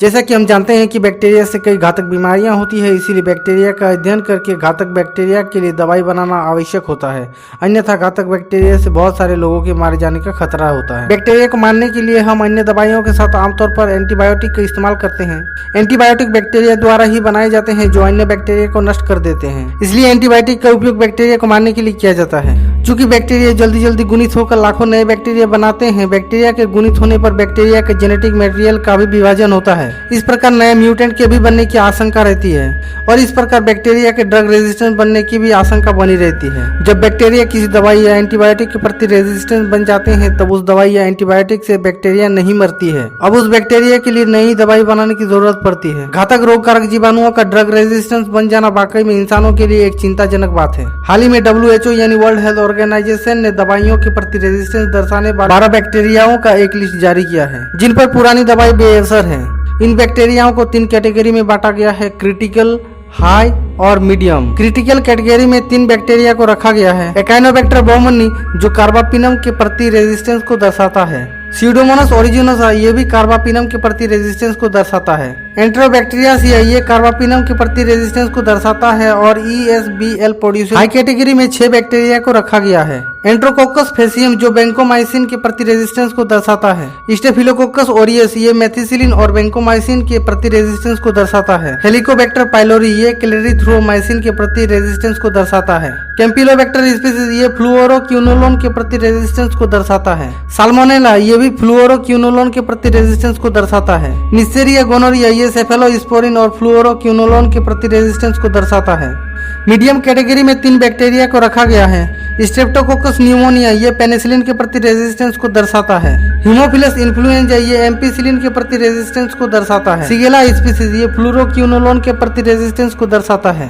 जैसा कि हम जानते हैं कि बैक्टीरिया से कई घातक बीमारियां होती है, इसीलिए बैक्टीरिया का अध्ययन करके घातक बैक्टीरिया के लिए दवाई बनाना आवश्यक होता है। अन्यथा घातक बैक्टीरिया से बहुत सारे लोगों के मारे जाने का खतरा होता है। बैक्टीरिया को मारने के लिए हम अन्य दवाइयों के साथ आमतौर पर एंटीबायोटिक का इस्तेमाल करते हैं। एंटीबायोटिक बैक्टीरिया द्वारा ही बनाए जाते हैं जो अन्य बैक्टीरिया को नष्ट कर देते हैं, इसलिए एंटीबायोटिक का उपयोग बैक्टीरिया को मारने के लिए किया जाता है। चूंकि बैक्टीरिया जल्दी जल्दी गुणित होकर लाखों नए बैक्टीरिया बनाते हैं, बैक्टीरिया के गुणित होने पर बैक्टीरिया के जेनेटिक मटेरियल का भी विभाजन होता है। इस प्रकार नए म्यूटेंट के भी बनने की आशंका रहती है और इस प्रकार बैक्टीरिया के ड्रग रेजिस्टेंस बनने की भी आशंका बनी रहती है। जब बैक्टीरिया किसी दवाई या एंटीबायोटिक के प्रति रेजिस्टेंस बन जाते हैं तब उस दवाई या एंटीबायोटिक से बैक्टीरिया नहीं मरती है। अब उस बैक्टीरिया के लिए नई दवाई बनाने की जरूरत पड़ती है। घातक रोगकारक जीवाणुओं का ड्रग रेजिस्टेंस बन जाना वाकई में इंसानों के लिए एक चिंताजनक बात है। हाल ही में WHO यानी वर्ल्ड हेल्थ ऑर्गेनाइजेशन ने दवाइयों के प्रति रेजिस्टेंस दर्शाने वाले 12 बैक्टीरियाओं का एक लिस्ट जारी किया है, जिन पर पुरानी दवाई बेअसर है। इन बैक्टीरियाओं को 3 कैटेगरी में बांटा गया है, क्रिटिकल, हाई और मीडियम। क्रिटिकल कैटेगरी में 3 बैक्टीरिया को रखा गया है। एकाइनोबैक्टर बाउमनी जो कार्बापिनम के प्रति रेजिस्टेंस को दर्शाता है। स्यूडोमोनास ओरिजिनस ये भी कार्बापिनम के प्रति रेजिस्टेंस को दर्शाता है। एंट्रोबैक्टीरियासिया ये कार्बापिनम के प्रति रेजिस्टेंस को दर्शाता है और ESBL प्रोड्यूसर हाई कैटेगरी में 6 बैक्टीरिया को रखा गया है। एंट्रोकोकस फेसियम जो बेंकोमाइसिन के प्रति रेजिस्टेंस को दर्शाता है। स्टेफिलोकोकस ओरियस ये मेथिसिलिन और बेंकोमाइसिन के प्रति रेजिस्टेंस को दर्शाता है। हेलिकोबैक्टर पाइलोरी ये क्लेरिथ्रोमाइसिन के प्रति रेजिस्टेंस को दर्शाता है। कैंपिलोबैक्टर स्पीसीज ये फ्लुओरोक्विनोलोन के प्रति रेजिस्टेंस को दर्शाता है। साल्मोनेला ये भी फ्लुओरोक्विनोलोन के प्रति रेजिस्टेंस को दर्शाता है। निस्सेरिया गोनोरिया ये सेफेलोस्पोरिन और फ्लुओरोक्विनोलोन के प्रति रेजिस्टेंस को दर्शाता है। मीडियम कैटेगरी में 3 बैक्टीरिया को रखा गया है। स्ट्रेप्टोकोकस न्यूमोनिया ये पेनिसिलिन के प्रति रेजिस्टेंस को दर्शाता है। हीमोफिलस इन्फ्लुएंजा ये एम्पिसिलिन के प्रति रेजिस्टेंस को दर्शाता है। सिगेला स्पीसीज ये फ्लुओरोक्विनोलोन के प्रति रेजिस्टेंस को दर्शाता है।